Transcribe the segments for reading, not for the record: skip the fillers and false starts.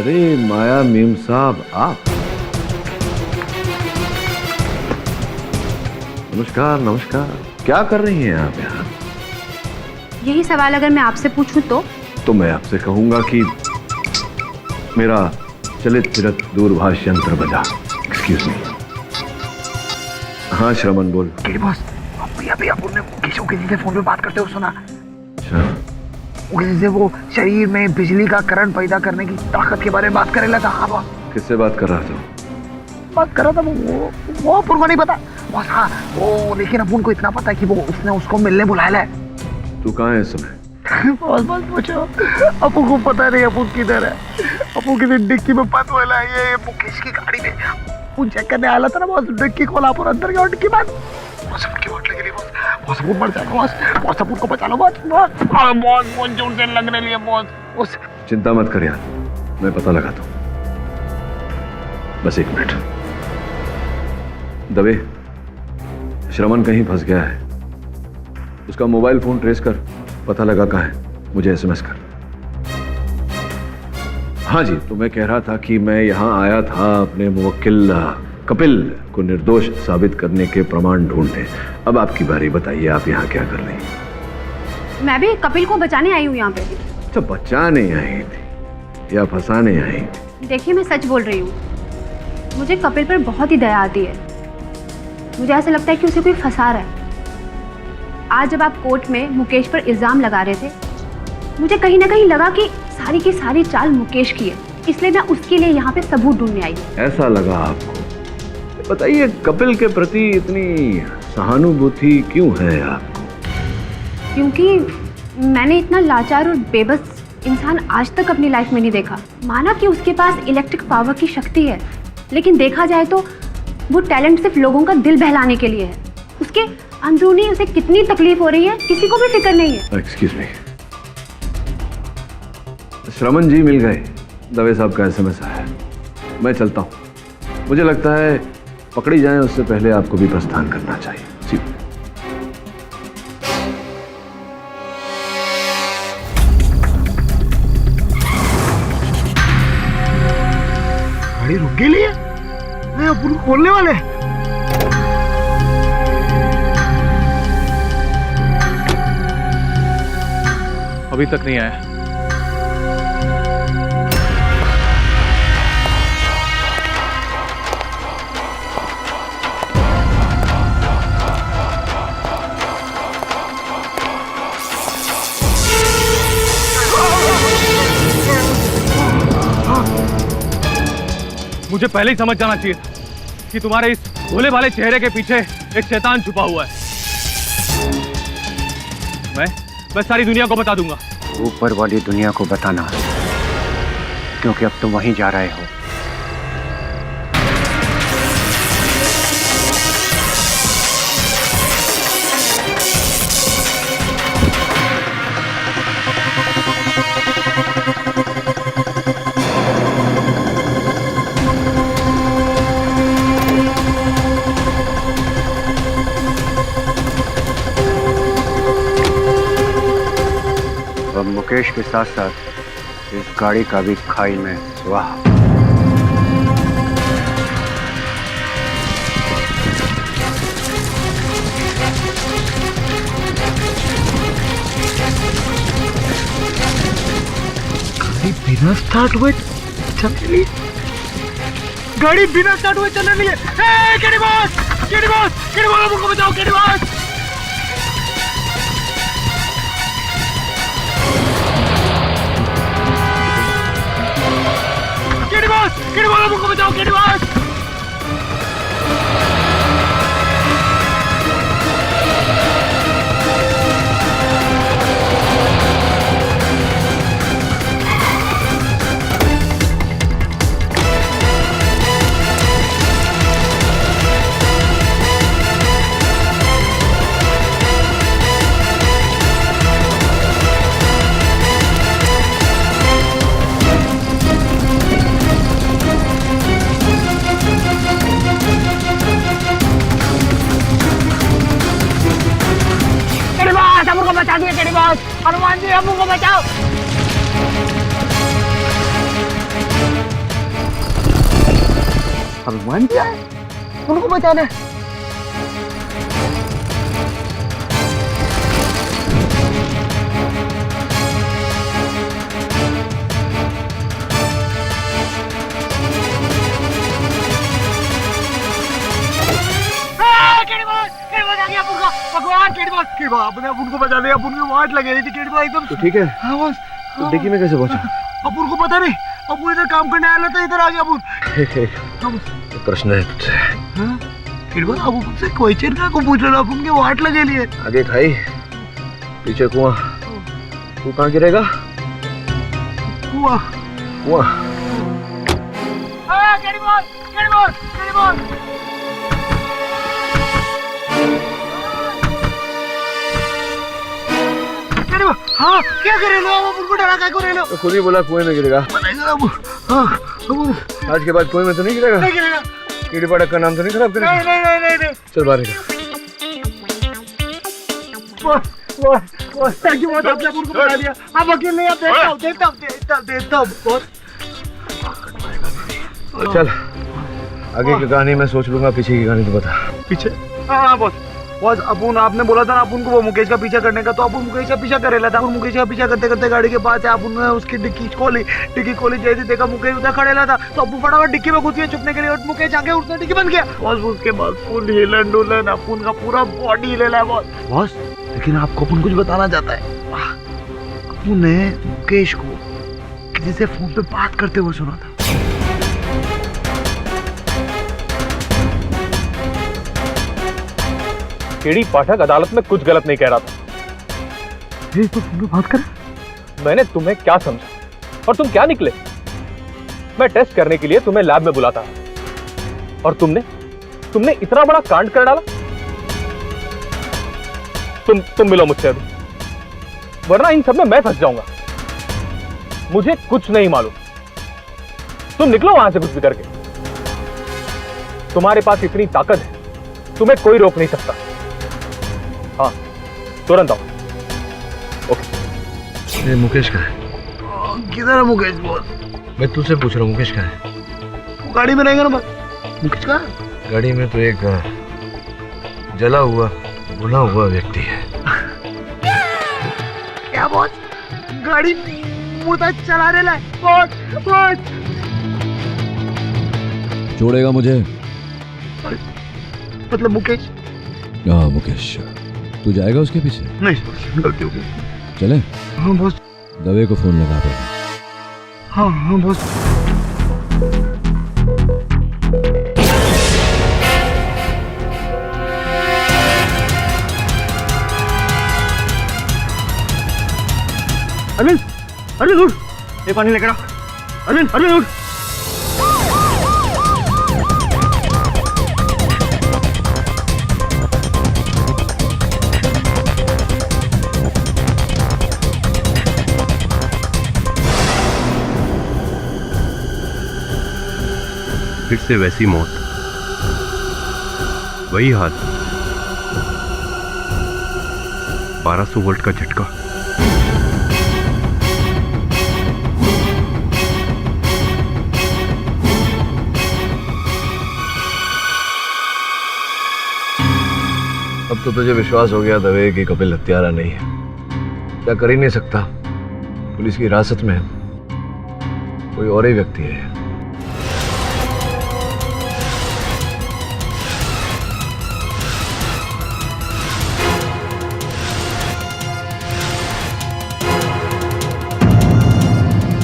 अरे माया मीम साहब, आप? नमस्कार नमस्कार, क्या कर रही हैं आप यहाँ? यही सवाल अगर मैं आपसे पूछूं तो मैं आपसे कहूंगा कि मेरा चलित फिरत दूरभाष यंत्र बजा। Excuse me. हाँ श्रवण बोल। बॉस, अभी अपन ने किसी से फोन पे बात करते हो सुना? अच्छा। जैसे वो शरीर में बिजली का करंट पैदा करने की ताकत के बारे में बात करेला था। हाँ बॉस। किससे बात कर रहा था? बात कर रहा था वो अपन को नहीं पता बॉस। हाँ वो, लेकिन अपन को इतना पता है कि वो उसने उसको मिलने बुलाया है। तू कहाँ है इस समय? बॉस पूछो, अपन को पता नहीं अपन किधर है। अपन की डिक्की में पत वाला है, ये मुकेश की गाड़ी में वो चेक करने आया था ना बॉस। डिक्की खोला अपन, अंदर गया डिक्की बंद। बॉस अपन की वाट लगी रही बॉस। बॉस अपन मर जाएगा बॉस। बॉस अपन को बचा लो बॉस। बॉस जोर से लगने लिए बॉस। चिंता मत कर यार, मैं पता लगाता हूँ। बस एक मिनट। दबे, श्रवण कहीं फंस गया है। उसका मोबाइल फोन ट्रेस कर, पता लगा कहाँ है, मुझे एसएमएस कर। हाँ जी, तो मैं कह रहा था कि मैं यहाँ आया था अपने मुवक्किल कपिल को निर्दोष साबित करने के प्रमाण ढूंढने। अब आपकी बारी, बताइए आप यहाँ क्या कर रही हैं? मैं भी कपिल को बचाने आई हूँ यहाँ पे। अच्छा, बचाने आई थी या फंसाने आई थी? देखिए मैं सच बोल रही हूँ, मुझे कपिल पर बहुत ही दया आती है। मुझे ऐसा लगता है कि उसे कोई फंसा रहा है। आज जब आप कोर्ट में मुकेश पर इल्जाम लगा रहे थे, मुझे कहीं ना कहीं लगा कि सारी की सारी चाल मुकेश की है, इसलिए मैं उसके लिए यहाँ पे सबूत ढूंढने आई। ऐसा लगा आपको? बताइए, कपिल के प्रति इतनी सहानुभूति क्यों है आपको? क्योंकि मैंने इतना लाचार और बेबस इंसान आज तक अपनी लाइफ में नहीं देखा। माना कि उसके पास इलेक्ट्रिक पावर की शक्ति है, लेकिन देखा जाए तो वो टैलेंट सिर्फ लोगों का दिल बहलाने के लिए है। उसके अंदरूनी उसे कितनी तकलीफ हो रही है, किसी को भी फिक्र नहीं है। एक्सक्यूज मी, श्रवण जी मिल गए। दवे साहब का एसएमएस आया है, मैं चलता हूँ। मुझे लगता है पकड़ी जाए उससे पहले आपको भी प्रस्थान करना चाहिए। जी। गाड़ी रुक गई है, अपन खोलने वाले। अभी तक नहीं आया। मुझे पहले ही समझ जाना चाहिए था कि तुम्हारे इस भोले भाले चेहरे के पीछे एक शैतान छुपा हुआ है। मैं सारी दुनिया को बता दूंगा। ऊपर वाली दुनिया को बताना, क्योंकि अब तुम वहीं जा रहे हो। अब मुकेश के साथ साथ इस गाड़ी का भी खाई में स्वाहा। गाड़ी बिना स्टार्ट हुए चलने, गाड़ी बिना स्टार्ट हुए चलने लिए। KD boss, KD boss, KD boss, हमको बचाओ केडी बॉस। केडी बॉस, हमको बचाओ केडी बॉस। बचा दिए केडी बॉस। हनुमान जी हमको बचाओ। हनुमान जी आए उनको बचाना है। भगवान आपने अपुन को बचा दिया। अपुन की वाट लगे रही थी एकदम। तो ठीक है, हाँ बस। तो डिक्की में कैसे पहुंचा? अपुन को पता नहीं, अपुन इधर काम करने आया था, इधर आ गया अपुन। एक प्रश्न है तुझसे। हाँ? अपुन से क्वेश्चन का को पूछ रहा, अपुन के वाट लगे लिए। आगे खाई, पीछे कुआं, तू कहाँ गिरेगा? कुआं। कुआं। हाँ, क्या करे लो? अपुन को डरा क्या करे लो? तो खुद ही बोला कुएं में गिरेगा। आज के बाद कुएं में तो नहीं गिरेगा? नहीं गिरेगा। कीड़ी पाठक का नाम तो नहीं खराब करेगा? नहीं। चल बाहर निकल। थैंक यू बहुत, आपने अपुन को बचा दिया। आप अकेले आप देखता हूँ बहुत। चल आगे की कहानी मैं सोच लूंगा, पीछे की कहानी तो बता। पीछे? हाँ बॉस। अपुन आपने बोला था ना अपुन को वो मुकेश का पीछा करने का, तो अपुन मुकेश का पीछा करे था। मुकेश का पीछा करते करते गाड़ी के पास अपुन ने उसकी डिक्की खोली जैसे देखा मुकेश उधर खड़े था, तो अपुन फटाफट डिक्की में घुस गया छुपने के लिए, और मुकेश आगे उसने डिक्की बंद किया। बॉस उसके बाद फुल हिलन डुलन अपुन का पूरा बॉडी हिलेला है बॉस। लेकिन आपको अपुन कुछ बताना चाहता है। अपुन ने मुकेश को किसी से फोन पे बात करते हुए सुना था। कीड़ी पाठक अदालत में कुछ गलत नहीं कह रहा था। ये तो फोन पे बात कर। मैंने तुम्हें क्या समझा और तुम क्या निकले? मैं टेस्ट करने के लिए तुम्हें लैब में बुलाता और तुमने इतना बड़ा कांड कर डाला। तुम मिलो मुझसे अभी, वरना इन सब में मैं फंस जाऊंगा। मुझे कुछ नहीं मालूम। तुम निकलो वहां से कुछ भी करके। तुम्हारे पास इतनी ताकत है, तुम्हें कोई रोक नहीं सकता। हाँ, तुरंत आओ। ओके। ये मुकेश कहाँ है? किधर है मुकेश बॉस? मैं तुझसे पूछ रहा हूँ, मुकेश कहाँ है? वो गाड़ी में रहेगा ना बस। मुकेश कहाँ है? गाड़ी में तो एक जला हुआ भुना हुआ व्यक्ति है। क्या बॉस? गाड़ी मुझे चला रहा है बॉस। छोड़ेगा मुझे? मतलब मुकेश? हाँ मुकेश, तू जाएगा उसके पीछे? नहीं बॉस, गलती हो गई। चले? हाँ बॉस। दवे को फोन लगा दे। हाँ बॉस। अरविंद उठ, ये पानी लेकर आ। अरविंद उठ। फिर से वैसी मौत, वही हाल, 1200 वोल्ट का झटका। अब तो तुझे विश्वास हो गया दवे कि कपिल हत्यारा नहीं है। क्या कर ही नहीं सकता, पुलिस की हिरासत में है, कोई और ही व्यक्ति है।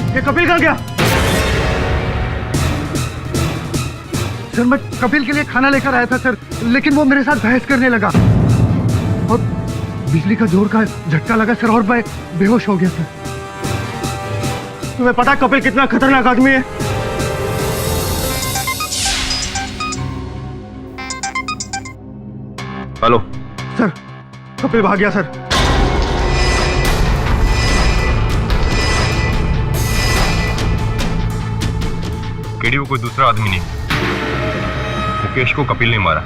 ये कपिल कहाँ गया? सर मैं कपिल के लिए खाना लेकर आया था सर, लेकिन वो मेरे साथ बहस करने लगा और बिजली का जोर का झटका लगा सर, और मैं बेहोश हो गया सर। तुम्हें पता कपिल कितना खतरनाक आदमी है? हेलो सर, कपिल भाग गया सर। केडी वो कोई दूसरा आदमी नहीं, मुकेश को कपिल ने मारा,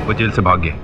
वो जेल से भाग गया।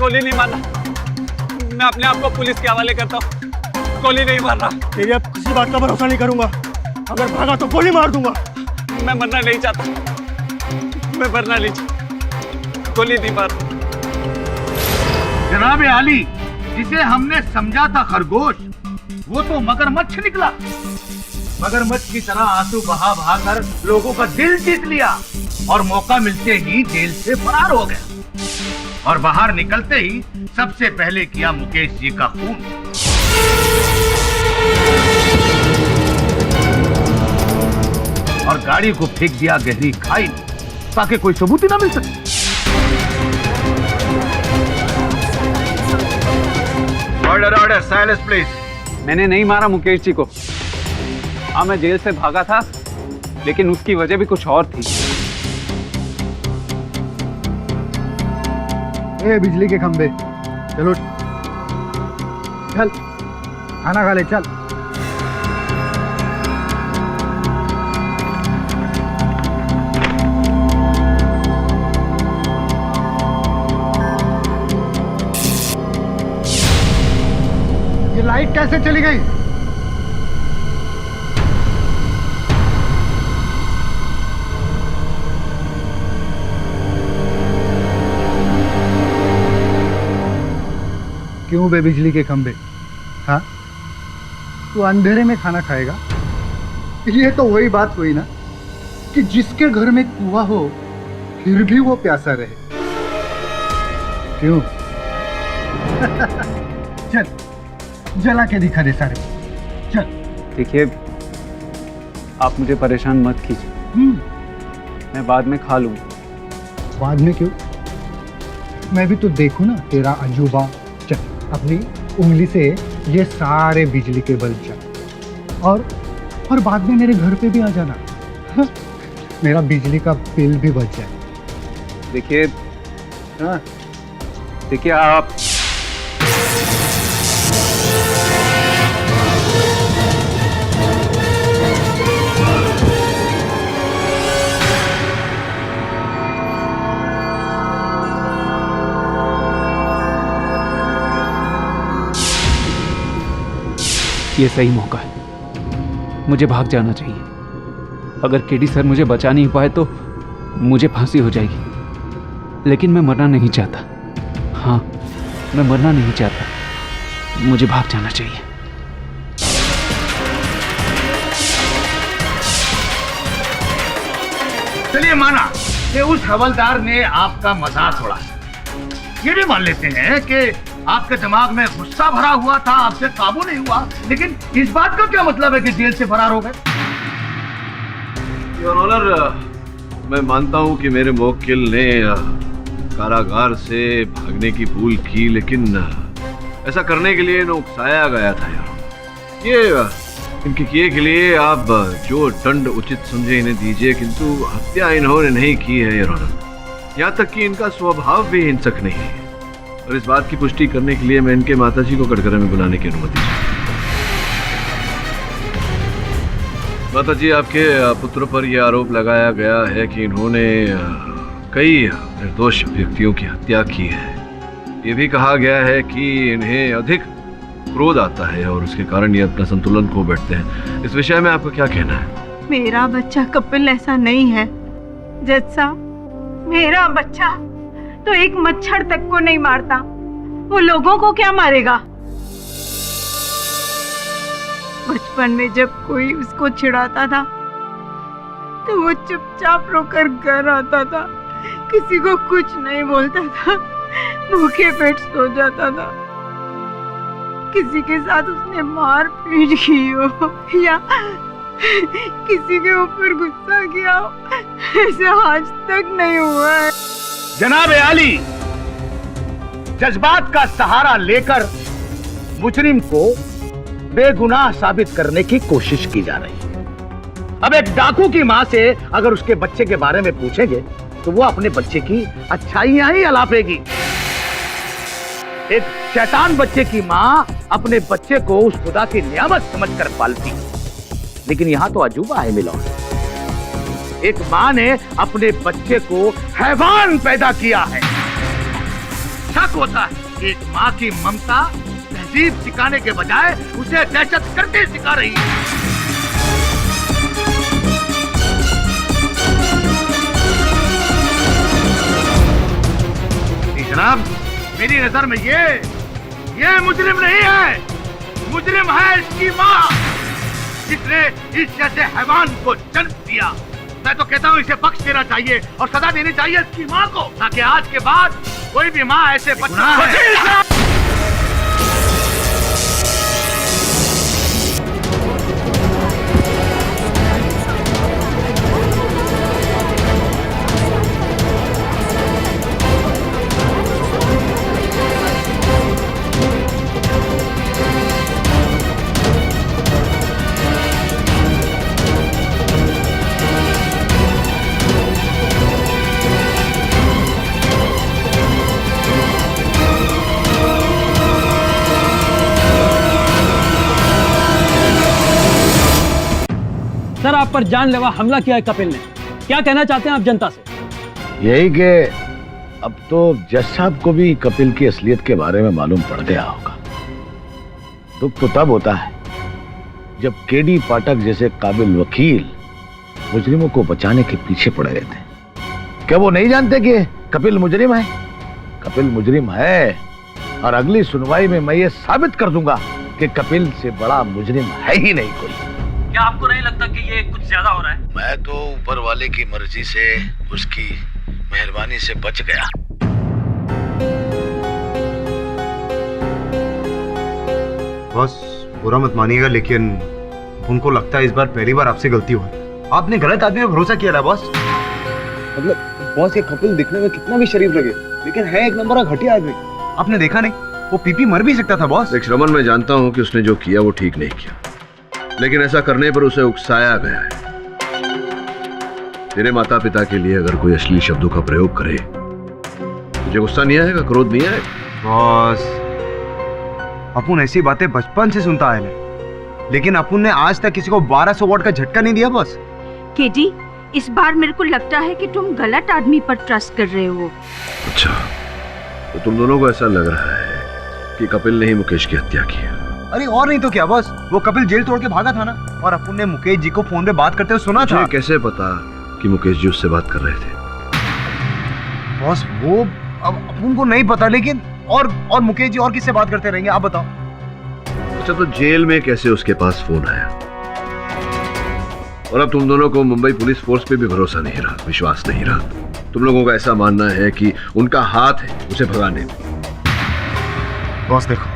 गोली नहीं मारना। मैं अपने आप को पुलिस के हवाले करता हूँ, गोली नहीं मार रहा। तेरी अब किसी बात का भरोसा नहीं करूंगा, अगर भागा तो गोली मार दूंगा। मैं मरना नहीं चाहता, मैं मरना नहीं चाहता, गोली नहीं मार। जनाब आली, जिसे हमने समझा था खरगोश, वो तो मगरमच्छ निकला। मगरमच्छ की तरह आंसू बहा बहा कर लोगों का दिल जीत लिया और मौका मिलते ही जेल से फरार हो गया। और बाहर निकलते ही सबसे पहले किया मुकेश जी का खून। और गाड़ी को फेंक दिया गहरी खाई में, ताकि कोई सबूत ही ना मिल सके। Order order, silence please. मैंने नहीं मारा मुकेश जी को। हाँ, मैं जेल से भागा था, लेकिन उसकी वजह भी कुछ और थी। ए बिजली के खंबे, चलो चल खाना खा ले, चल। ये लाइट कैसे चली गई? क्यों बे बिजली के खंबे? हाँ, तू अंधेरे में खाना खाएगा? ये तो वही बात हुई ना कि जिसके घर में कुआं हो फिर भी वो प्यासा रहे। क्यों? चल जला के दिखा दे सारे, चल। देखिए, आप मुझे परेशान मत कीजिए, मैं बाद में खा लूंगा। बाद में क्यों? मैं भी तो देखूं ना तेरा अजूबा। चल, अपनी उंगली से ये सारे बिजली के बल्ब चल, और बाद में मेरे घर पे भी आ जाना। हाँ, मेरा बिजली का बिल भी बच जाए। देखिए, हाँ, देखिए आप ये सही मौका है, मुझे भाग जाना चाहिए। अगर केडी सर मुझे बचा नहीं पाए तो मुझे फांसी हो जाएगी, लेकिन मैं मरना नहीं चाहता। हाँ, मैं मरना नहीं चाहता, मुझे भाग जाना चाहिए। चलिए माना कि उस हवलदार ने आपका मजाक उड़ा। ये भी मान लेते हैं कि आपके दिमाग में गुस्सा भरा हुआ था, आपसे काबू नहीं हुआ, लेकिन इस बात का क्या मतलब है कि जेल से फरार हो गए? योर ऑनर, मैं मानता हूं कि मेरे मुवक्किल ने कारागार से भागने की भूल की, लेकिन ऐसा करने के लिए इन्हें उकसाया गया था यार। ये इनके किए के लिए आप जो दंड उचित समझे इन्हें दीजिए, किंतु हत्या इन्होंने नहीं की है योर ऑनर। यहाँ तक कि इनका स्वभाव भी हिंसक नहीं है, और इस बात की पुष्टि करने के लिए मैं इनके माताजी को कटघरे में बुलाने की अनुमति चाहता हूं। माताजी, आपके पुत्र पर यह आरोप लगाया गया है कि इन्होंने कई निर्दोष व्यक्तियों की हत्या की है। ये भी कहा गया है कि इन्हें अधिक क्रोध आता है और उसके कारण ये अपना संतुलन खो बैठते हैं। इस विषय में आपका क्या कहना है? मेरा बच्चा कपिल ऐसा नहीं है जज साहब। मेरा बच्चा तो एक मच्छर तक को नहीं मारता, वो लोगों को क्या मारेगा? बचपन में जब कोई उसको चिढ़ाता था तो वो चुपचाप रोकर घर आता था, किसी को कुछ नहीं बोलता था, भूखे पेट सो जाता था। किसी के साथ उसने मार पीट की हो या किसी के ऊपर गुस्सा किया हो, ऐसे आज तक नहीं हुआ है। जनाब आली, जज्बात का सहारा लेकर मुजरिम को बेगुनाह साबित करने की कोशिश की जा रही है। अब एक डाकू की मां से अगर उसके बच्चे के बारे में पूछेंगे तो वो अपने बच्चे की अच्छाइयां ही अलापेगी। एक शैतान बच्चे की मां अपने बच्चे को उस खुदा की नियामत समझकर पालती, लेकिन यहां तो अजूबा है मिलॉर्ड। एक मां ने अपने बच्चे को हैवान पैदा किया है। शक होता है कि एक माँ की ममता तहजीब सिखाने के बजाय उसे दहशत गर्दी सिखा रही है। जनाब, मेरी नजर में ये मुजरिम नहीं है, मुजरिम है इसकी माँ, जिसने इस जैसे हैवान को जन्म दिया। मैं तो कहता हूँ इसे बख्श देना चाहिए और सजा देनी चाहिए इसकी माँ को, ताकि आज के बाद कोई भी माँ ऐसे बच्चा सर, आप पर जानलेवा हमला किया है कपिल ने। क्या कहना चाहते हैं आप जनता से? यही कि अब तो जज साहब को भी कपिल की असलियत के बारे में मालूम पड़ गया होगा। दुख तो तब होता है जब केडी पाठक जैसे काबिल वकील मुजरिमों को बचाने के पीछे पड़े रहते हैं। क्या वो नहीं जानते कि कपिल मुजरिम है? कपिल मुजरिम है और अगली सुनवाई में मैं ये साबित कर दूंगा कि कपिल से बड़ा मुजरिम है ही नहीं कोई। क्या आपको नहीं लगता कि ये कुछ ज्यादा हो रहा है? मैं तो ऊपर वाले की मर्जी से, उसकी मेहरबानी से बच गया। बॉस, बुरा मत मानिएगा, लेकिन उनको लगता है इस बार पहली बार आपसे गलती हुई। आपने गलत आदमी पे भरोसा किया ना बॉस। मतलब बॉस, ये कपिल दिखने में कितना भी शरीफ लगे, लेकिन है एक नंबर का घटिया आदमी। आपने देखा नहीं, वो पीपी मर भी सकता था बॉस। देख श्रवण, मैं जानता हूं कि उसने जो किया वो ठीक नहीं किया, लेकिन ऐसा करने पर उसे उकसाया गया है। तेरे माता पिता के लिए अगर कोई अश्लील शब्दों का प्रयोग करे, तुझे गुस्सा नहीं आएगा, क्रोध नहीं आएगा? बॉस, अपुन ऐसी बातें बचपन से सुनता है, लेकिन अपुन ने आज तक किसी को 1200 वॉट का झटका नहीं दिया बॉस। केडी, इस बार मेरे को लगता है कि तुम गलत आदमी पर ट्रस्ट कर रहे हो। अच्छा, तो तुम दोनों को ऐसा लग रहा है कि कपिल ने ही मुकेश की हत्या की है? अरे और नहीं तो क्या बॉस, वो कपिल जेल तोड़ के भागा था ना, और अपुन ने मुकेश जी को फोन पे बात करते हुए सुना था। कैसे पता कि मुकेश जी उससे बात कर रहे थे? बॉस, वो अब अपुन को नहीं पता, लेकिन और मुकेश जी और किससे बात करते रहेंगे, आप बताओ। अच्छा, तो जेल में कैसे उसके पास फोन आया? और अब तुम दोनों को मुंबई पुलिस फोर्स पे भी भरोसा नहीं रहा, विश्वास नहीं रहा। तुम लोगों का ऐसा मानना है कि उनका हाथ है उसे भगाने में। बॉस देखो,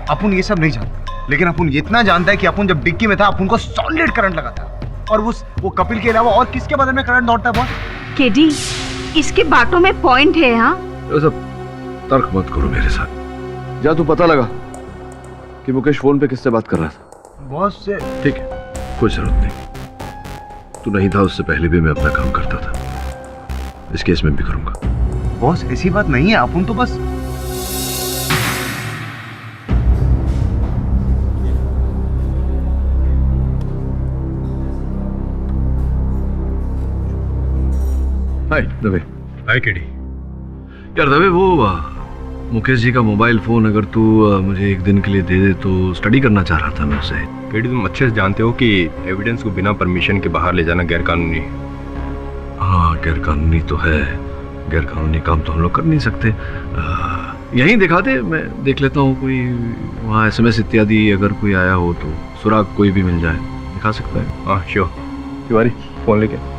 अपुन ये सब नहीं जानता, लेकिन अपुन इतना जानता है कि अपुन जब डिक्की में था, अपुन को सॉलिड करंट लगा था, और वो कपिल के अलावा और किसके बदन में करंट दौड़ता है बॉस? केडी, इसके बातों में पॉइंट है। हाँ, तो सब तर्क मत करो मेरे साथ। जा, तू पता लगा कि मुकेश फोन पे किससे बात कर रहा था। बॉस से। ठीक है, कोई जरूरत नहीं। तू नहीं था उससे पहले भी मैं अपना काम करता था, इस केस में भी करूंगा। बॉस, ऐसी बात नहीं है, अपुन तो बस। हाय दवे। हाय केडी। यार दवे, वो मुकेश जी का मोबाइल फोन अगर तू मुझे एक दिन के लिए दे दे तो स्टडी करना चाह रहा था मैं उसे। केडी, तुम अच्छे से जानते हो कि एविडेंस को बिना परमिशन के बाहर ले जाना गैर कानूनी है। हाँ, गैर कानूनी तो है, गैर कानूनी काम तो हम लोग कर नहीं सकते। यहीं दिखा दे, मैं देख लेता हूँ कोई वहाँ SMS इत्यादि अगर कोई आया हो तो सुराग कोई भी मिल जाए, दिखा सकता है। हाँ श्योर। तिवारी, फोन लेके।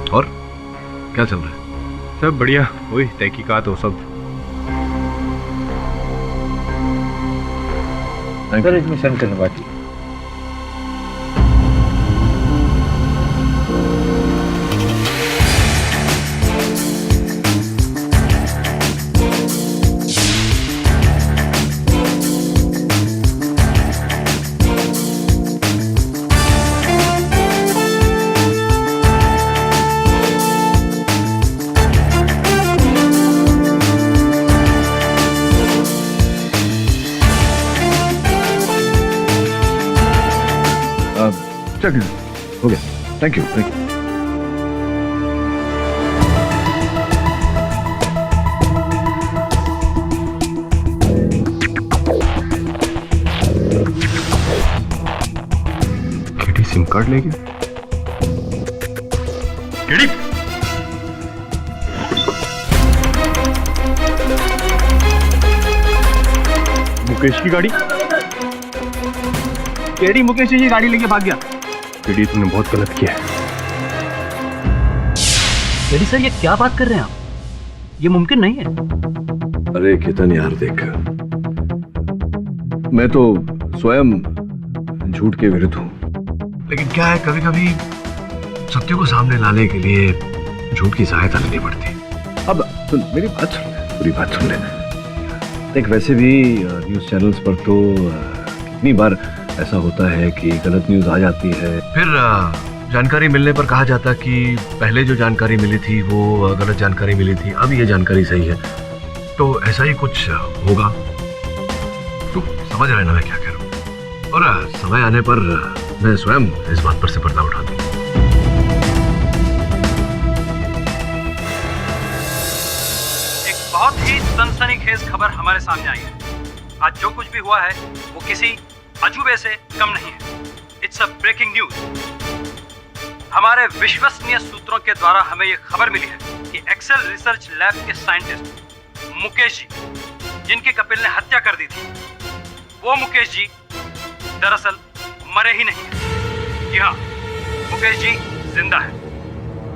और क्या चल रहा है? सब बढ़िया, वही तहकीकात हो सब। सर, इसमें सेंड करने बाकी। हो गया, थैंक यू। कार्ड लेके। केडी मुकेश की गाड़ी? केडी मुकेश जी गाड़ी लेके भाग गया। केडी तुमने बहुत गलत किया है। केडी सर, ये क्या बात कर रहे हैं आप? ये मुमकिन नहीं है। अरे केतन यार देख, मैं तो स्वयं झूठ के विरुद्ध हूं, लेकिन क्या है कभी कभी सत्य को सामने लाने के लिए झूठ की सहायता लेनी पड़ती है। अब सुन मेरी बात, सुन ले, पूरी बात सुन ले। देख वैसे भी न्यूज चैनल्स पर तो कितनी बार ऐसा होता है कि गलत न्यूज आ जाती है, फिर जानकारी मिलने पर कहा जाता कि पहले जो जानकारी मिली थी वो गलत जानकारी मिली थी, अब ये जानकारी सही है। तो ऐसा ही कुछ होगा। तू समझ रहे ना मैं क्या कह रहा हूँ, और समय आने पर मैं स्वयं इस बात पर से पर्दा उठा दूँ। एक बहुत ही सनसनीखेज खबर हमारे सामने आई है। आज जो कुछ भी हुआ है वो किसी अजूबे से कम नहीं है। It's a breaking news. हमारे विश्वसनीय सूत्रों के द्वारा हमें यह खबर मिली है कि एक्सेल रिसर्च लैब के साइंटिस्ट मुकेश जी, जिनकी कपिल ने हत्या कर दी थी, वो मुकेश जी दरअसल मरे ही नहीं है। जी हाँ, मुकेश जी जिंदा है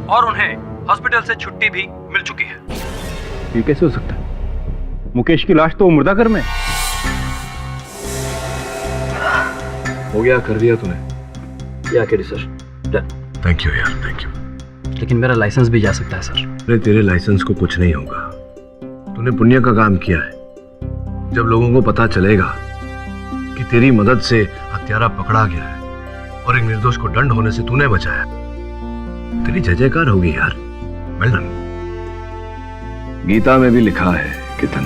और उन्हें हॉस्पिटल से छुट्टी भी मिल चुकी है। ये कैसे हो सकता है? मुकेश की लाश तो मुर्दा घर में है। हो गया, कर दिया तूने। या KD sir, done. Thank you यार, थैंक यू। लेकिन मेरा लाइसेंस भी जा सकता है सर। अरे तेरे लाइसेंस को कुछ नहीं होगा। तूने पुण्य का काम किया है। जब लोगों को पता चलेगा कि तेरी मदद से हत्यारा पकड़ा गया है और एक निर्दोष को दंड होने से तूने बचाया, तेरी जय जयकार होगी यार। Well done. गीता में भी लिखा है केतन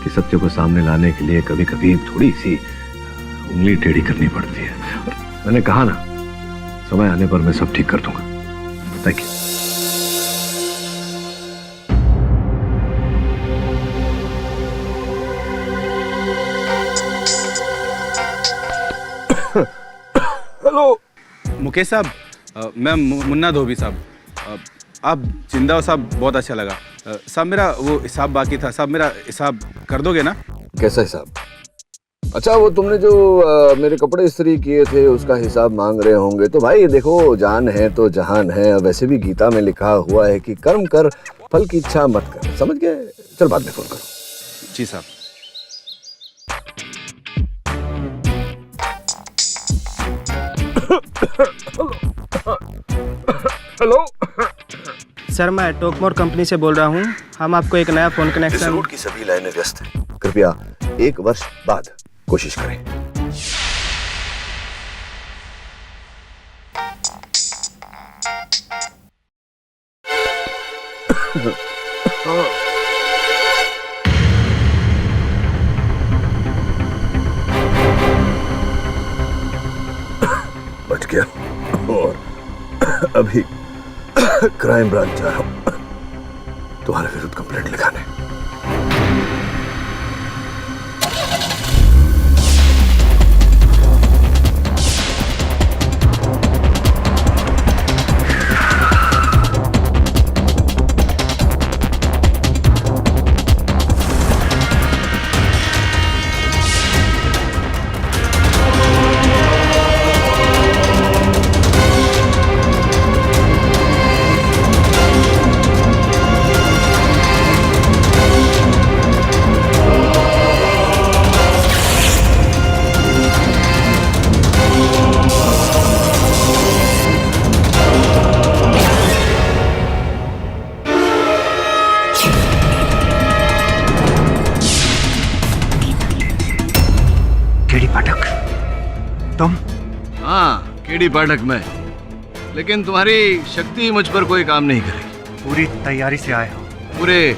कि सत्य को सामने लाने के लिए कभी कभी थोड़ी सी उंगली टेढ़ी करनी पड़ती है। और मैंने कहा ना, समय आने पर मैं सब ठीक कर दूंगा। Thank you. हेलो मुकेश साहब, मैं मुन्ना धोबी साहब। आप जिंदा हो साहब, बहुत अच्छा लगा साहब। मेरा वो हिसाब बाकी था साहब, मेरा हिसाब कर दोगे ना? कैसा हिसाब? अच्छा, वो तुमने जो मेरे कपड़े इस्त्री किए थे उसका हिसाब मांग रहे होंगे। तो भाई देखो, जान है तो जहान है। वैसे भी गीता में लिखा हुआ है कि कर्म कर, फल की इच्छा मत कर। समझ गए? चल बाद में फोन करो। जी साहब। हेलो सर, मैं टोकमोर कंपनी से बोल रहा हूँ। हम आपको एक नया फोन कनेक्शन। इस रूट की सभी लाइनें व्यस्त हैं। कृपया 1 वर्ष बाद कोशिश करें। बच गया। और अभी क्राइम ब्रांच जा रहा हूं तुम्हारे विरुद्ध कंप्लेंट लिखाने। तुम? हाँ, केडी पाठक मैं। लेकिन तुम्हारी शक्ति मुझ पर कोई काम नहीं करेगी। पूरी तैयारी से आए हो? पूरे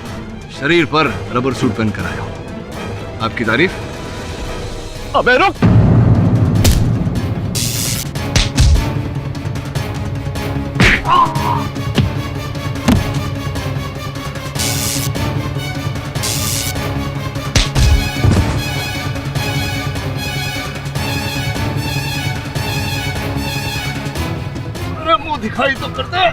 शरीर पर रबर सूट पहन कर आया हूं। आपकी तारीफ। अबे रुक! अरे मुंह दिखाई तो कर दे।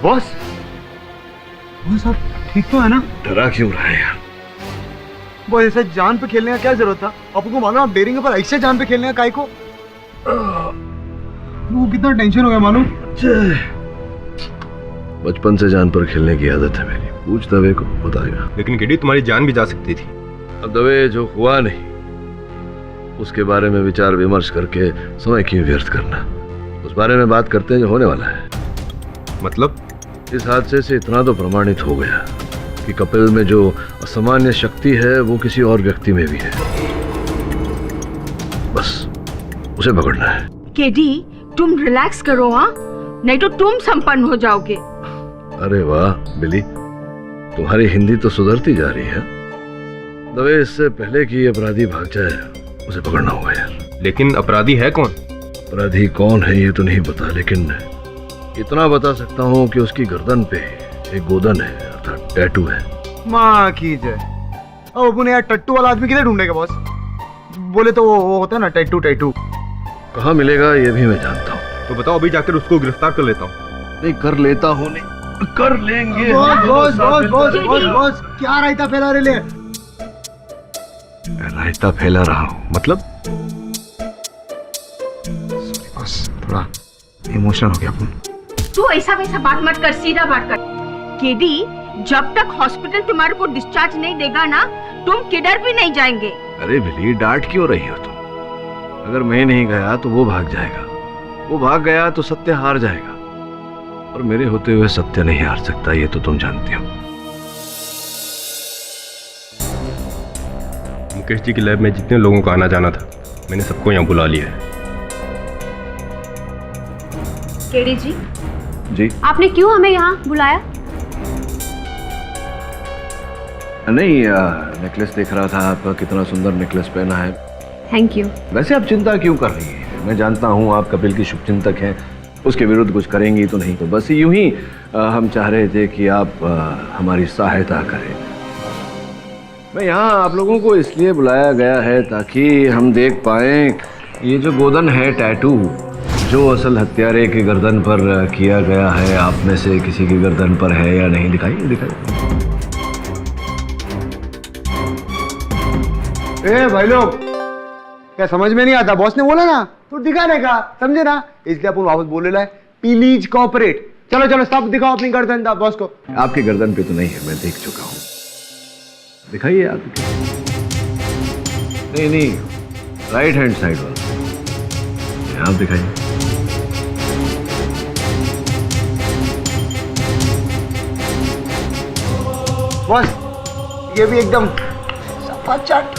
बॉस बॉस आप ठीक तो है ना? डरा क्यों रहा है यार? बॉस ऐसे जान पे खेलने का क्या जरूरत था? आपको मालूम आप डेयरिंग पर ऐसे जान पे खेलने का काय को? वो कितना टेंशन हो गया मालूम? बचपन से जान पर खेलने की आदत है मेरी। पूछ दवे को बताएगा। लेकिन केडी तुम्हारी जान भी जा सकती थी। अब दवे जो हुआ नहीं उसके बारे में विचार विमर्श करके समय क्यों व्यर्थ करना? उस बारे में बात करते हैं जो होने वाला है। मतलब? इस हादसे से इतना तो प्रमाणित हो गया कि कपिल में जो असामान्य शक्ति है वो किसी और व्यक्ति में भी है। बस उसे पकड़ना है। केडी तुम रिलैक्स करो, हाँ, नहीं तो तुम संपन्न हो जाओगे। अरे वाह बिली, तुम्हारी हिंदी तो सुधरती जा रही है। दवे इससे पहले कि अपराधी भाग जाए उसे पकड़ना होगा यार। लेकिन अपराधी है कौन? अपराधी कौन है ये तो नहीं पता, लेकिन इतना बता सकता हूँ कि उसकी गर्दन पे एक गोदन है, अर्थात टैटू है। माँ की जय। अब अपने यार टट्टू वाला आदमी किधर ढूंढेगा बॉस? बोले तो वो होता है ना टैटू। टैटू कहाँ मिलेगा ये भी मैं जानता हूँ। तो बताओ, अभी जाकर उसको गिरफ्तार कर लेता हूँ। नहीं कर लेता हूँ, नहीं कर लेंगे। बॉस क्या रायता फैला रहे? रायता फैला रहा हूँ मतलब? बस थोड़ा इमोशनल हो गया अपन। तू ऐसा वैसा बात मत कर, सीधा बात कर। केडी जब तक हॉस्पिटल तुम्हारे को डिस्चार्ज नहीं देगा ना, तुम किधर भी नहीं जाएंगे। अरे बिली डांट क्यों रही हो तुम? अगर मैं नहीं गया तो वो भाग जाएगा, वो भाग गया तो सत्य हार जाएगा, और मेरे होते हुए सत्य नहीं हार सकता, ये तो तुम जानती हो। मुकेश जी की लैब में जितने लोगों का आना जाना था मैंने सबको यहाँ बुला लिया है। केडी जी जी आपने क्यों हमें यहाँ बुलाया? नहीं नेकलेस देख रहा था आपका, कितना सुंदर नेकलेस पहना है। Thank you. वैसे आप चिंता क्यों कर रही हैं? मैं जानता हूँ आप कपिल की शुभचिंतक हैं, उसके विरुद्ध कुछ करेंगी तो नहीं, तो बस यूं ही हम चाह रहे थे कि आप हमारी सहायता करें। मैं यहाँ आप लोगों को इसलिए बुलाया गया है ताकि हम देख पाएं ये जो गोदन है टैटू, जो असल हत्यारे की गर्दन पर किया गया है, आप में से किसी की गर्दन पर है या नहीं? दिखाइए। ए भाई लोग, क्या समझ में नहीं आता? बॉस ने बोला ना तो दिखाने का, समझे ना? इसलिए अपन वापस बोले लाए, प्लीज कोऑपरेट। चलो चलो सब दिखाओ अपनी गर्दन बॉस को। आपकी गर्दन पे तो नहीं है, मैं देख चुका हूँ। दिखाइए आप। नहीं राइट हैंड साइड वाला आप दिखाइए। बॉस ये भी एकदम सफा चाट।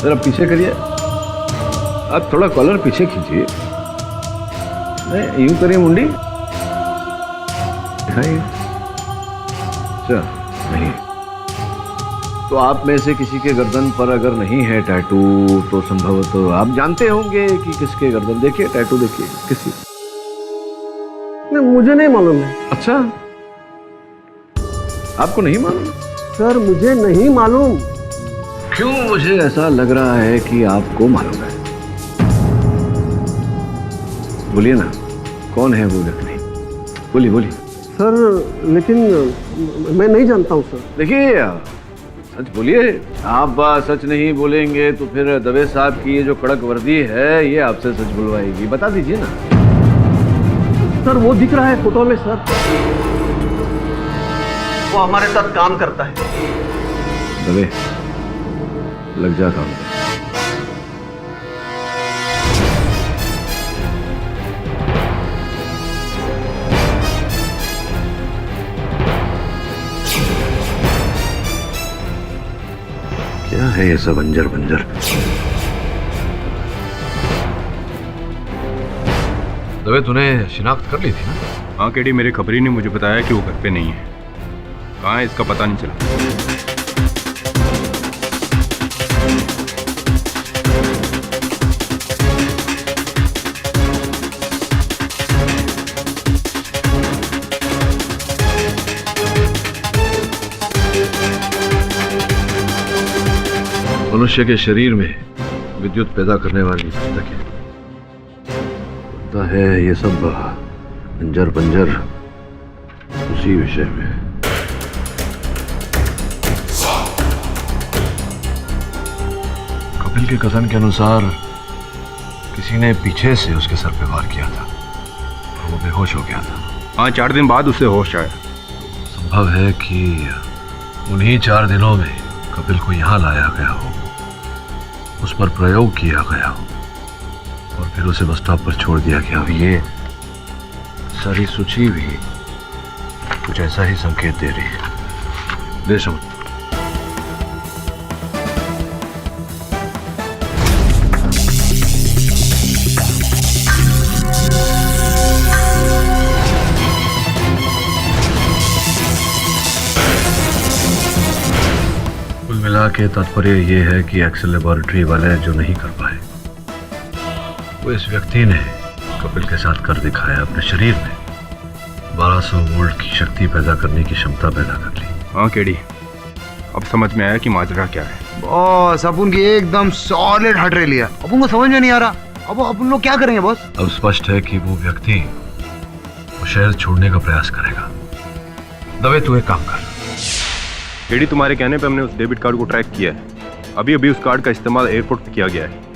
जरा पीछे करिए, आप थोड़ा कॉलर पीछे खींचिए। नहीं यूं करिए, मुंडी दिखाइए। अच्छा नहीं, तो आप में से किसी के गर्दन पर अगर नहीं है टैटू तो संभवतः आप जानते होंगे कि किसके गर्दन। देखिए टैटू देखिए, किसी नहीं, मुझे नहीं मालूम है। अच्छा आपको नहीं मालूम? सर मुझे नहीं मालूम। क्यों मुझे ऐसा लग रहा है कि आपको मालूम है। बोलिए ना, कौन है वो व्यक्ति? बोलिए। सर लेकिन मैं नहीं जानता हूँ सर। देखिए सच बोलिए। आप सच नहीं बोलेंगे तो फिर दवे साहब की ये जो कड़क वर्दी है ये आपसे सच बुलवाएगी। बता दीजिए ना। सर वो दिख रहा है फोटो में सर, वो हमारे साथ काम करता है। दवे लग जा काम पे। क्या है ये सब अंजर बंजर? दवे तूने शिनाख्त कर ली थी ना? हाँ केडी, मेरे खबरी ने मुझे बताया कि वो घर पे नहीं है। कहाँ है इसका पता नहीं चला। मनुष्य के शरीर में विद्युत पैदा करने वाली पुस्तकें होता है ये सब अंजर पंजर उसी विषय में। कपिल के कथन के अनुसार किसी ने पीछे से उसके सर पे वार किया था और वो बेहोश हो गया था। हाँ, 4 दिन बाद उसे होश आया। संभव है कि उन्हीं 4 दिनों में कपिल को यहाँ लाया गया हो, उस पर प्रयोग किया गया हो और फिर उसे बस स्टॉप पर छोड़ दिया गया। अब ये सारी सूची भी कुछ ऐसा ही संकेत दे रही है। देशम मिला के तात्पर्य ये है कि एक्सेल लेबोरेटरी वाले जो नहीं कर पाए वो इस व्यक्ति ने कपिल के साथ कर दिखाया। अपने शरीर में 1200 वोल्ट की शक्ति पैदा करने की क्षमता पैदा कर ली। हाँ केडी, अब समझ में आया कि माजरा क्या है। बॉस अपन की एकदम सॉलिड हट रही लिया। अपन को समझ में नहीं आ रहा अब अपन लोग क्या करेंगे बॉस? अब स्पष्ट है कि वो व्यक्ति वो शहर छोड़ने का प्रयास करेगा। दवे तू एक काम कर। केडी, तुम्हारे कहने पे हमने उस डेबिट कार्ड को ट्रैक किया है। अभी अभी उस कार्ड का इस्तेमाल एयरपोर्ट पे किया गया है।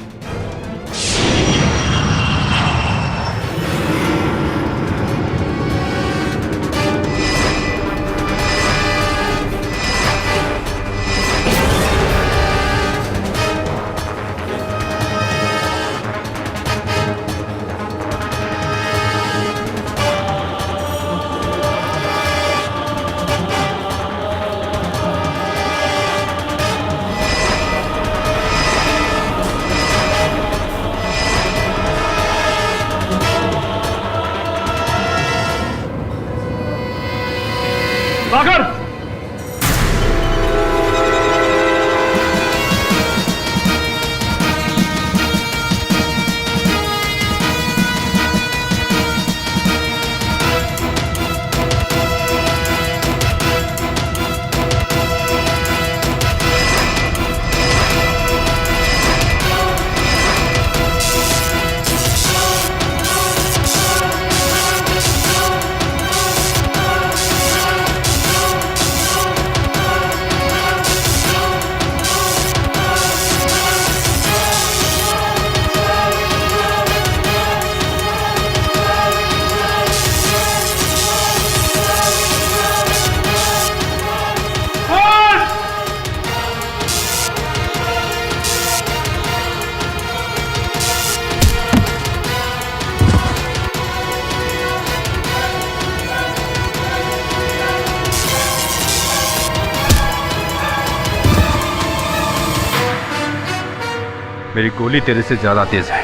मेरी गोली तेरे से ज्यादा तेज है।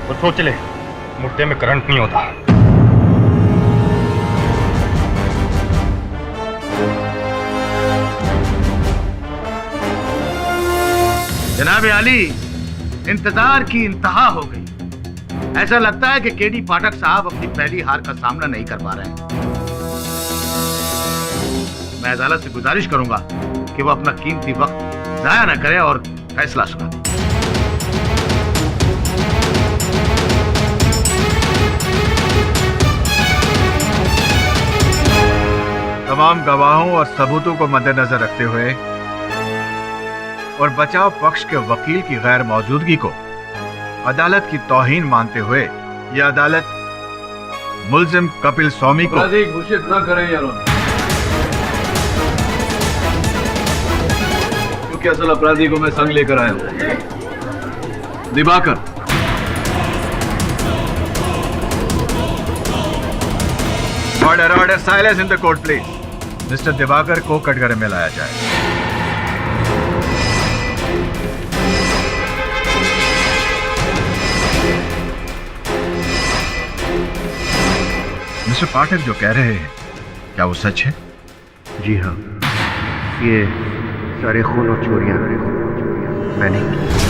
और सोच ले, मुट्ठे में करंट नहीं होता। जनाब आली, इंतजार की इंतहा हो गई। ऐसा लगता है कि केडी पाठक साहब अपनी पहली हार का सामना नहीं कर पा रहे हैं। मैं अदालत से गुजारिश करूंगा कि वो अपना कीमती वक्त जाया न करे और फैसला सुना। तमाम गवाहों और सबूतों को मद्देनजर रखते हुए और बचाव पक्ष के वकील की गैर मौजूदगी को अदालत की तौहीन मानते हुए यह अदालत मुल्जिम कपिल स्वामी को घोषित न करें यारों, क्योंकि असल अपराधी को मैं संग लेकर आया हूं। Diwakar, order silence in the court please. Mister Diwakar को कटघरे में लाया जाए। मिस्टर पाठक जो कह रहे हैं क्या वो सच है? जी हाँ, ये सारे खून और चोरियां मैंने की।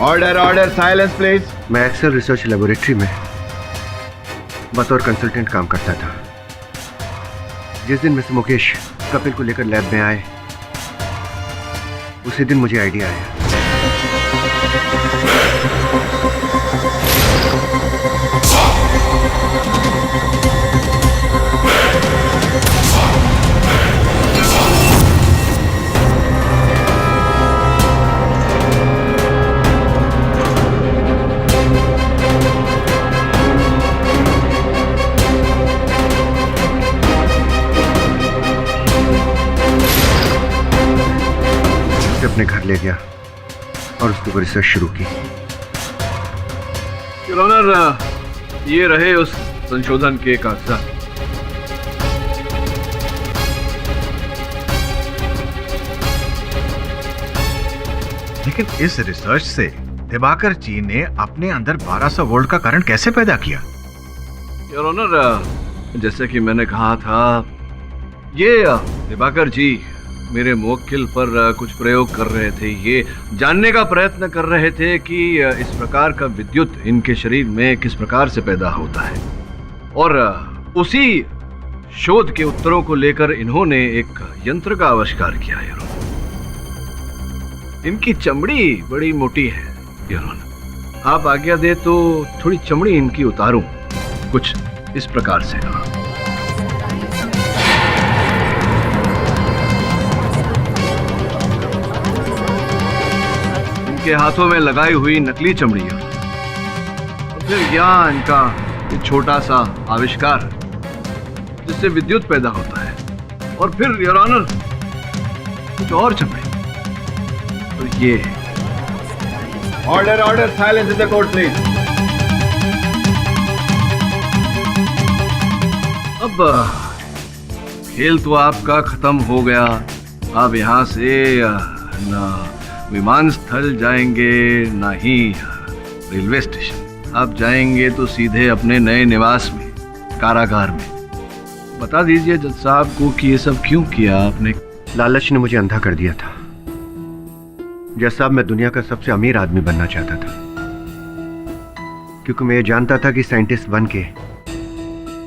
Order order, silence please. मैं एक्सेल रिसर्च लेबोरेटरी में बतौर कंसल्टेंट काम करता था। जिस दिन मिस्टर मुकेश कपिल को लेकर लैब में आए, उसी दिन मुझे आइडिया आया। अपने घर ले गया और उसके ऊपर रिसर्च शुरू की। योर ऑनर, ये रहे उस संशोधन के कागजात। लेकिन इस रिसर्च से दिवाकर जी ने अपने अंदर 1200 वोल्ट का करंट कैसे पैदा किया? योर ऑनर, जैसे कि मैंने कहा था, ये दिवाकर जी मेरे मुवक्किल पर कुछ प्रयोग कर रहे थे। ये जानने का प्रयत्न कर रहे थे कि इस प्रकार का विद्युत इनके शरीर में किस प्रकार से पैदा होता है, और उसी शोध के उत्तरों को लेकर इन्होंने एक यंत्र का आविष्कार किया। योर ऑनर, इनकी चमड़ी बड़ी मोटी है। योर ऑनर, आप आज्ञा दे तो थोड़ी चमड़ी इनकी उतारूं, कुछ इस प्रकार से। के हाथों में लगाई हुई नकली चमड़ी है, और फिर यहाँ इनका ये छोटा सा आविष्कार जिससे विद्युत पैदा होता है, और फिर योर ऑनर कुछ और चमड़ी, और ये। Order order, silence in the court please. अब खेल तो आपका खत्म हो गया। आप यहाँ से ना विमान स्थल जाएंगे, ना ही रेलवे स्टेशन। आप जाएंगे तो सीधे अपने नए निवास में, कारागार में। बता दीजिए जज साहब को कि ये सब क्यों किया आपने? लालच ने मुझे अंधा कर दिया था। जज साहब, मैं दुनिया का सबसे अमीर आदमी बनना चाहता था, क्योंकि मैं ये जानता था कि साइंटिस्ट बन के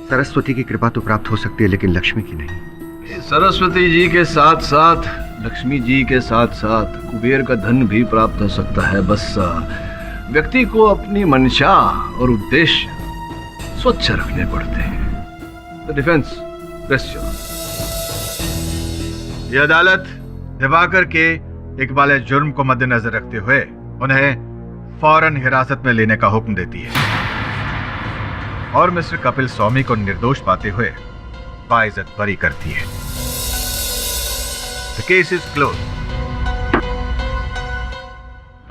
सरस्वती की कृपा तो प्राप्त हो सकती है, लेकिन लक्ष्मी की नहीं। सरस्वती जी के साथ साथ लक्ष्मी जी के साथ साथ कुबेर का धन भी प्राप्त हो सकता है। बस व्यक्ति को अपनी मंशा और उद्देश्य स्वच्छ रखने पड़ते हैं। The defence rest your. यह अदालत दिवाकर के इकबाल जुर्म को मद्देनजर रखते हुए उन्हें फौरन हिरासत में लेने का हुक्म देती है और मिस्टर कपिल स्वामी को निर्दोष पाते हुए बाइज्जत बरी करती है। The case is closed.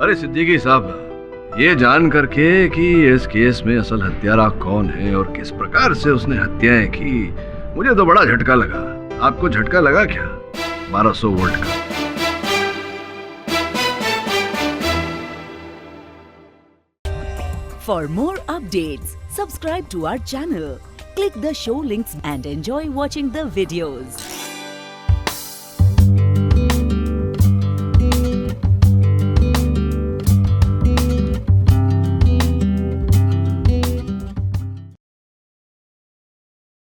अरे सिद्दीकी साहब, ये जान करके कि इस केस में असल हत्यारा कौन है और किस प्रकार से उसने हत्याएं की, मुझे तो बड़ा झटका लगा। आपको झटका लगा क्या 1200 वोल्ट का? For more updates, subscribe to our channel, click the show links and enjoy watching the videos.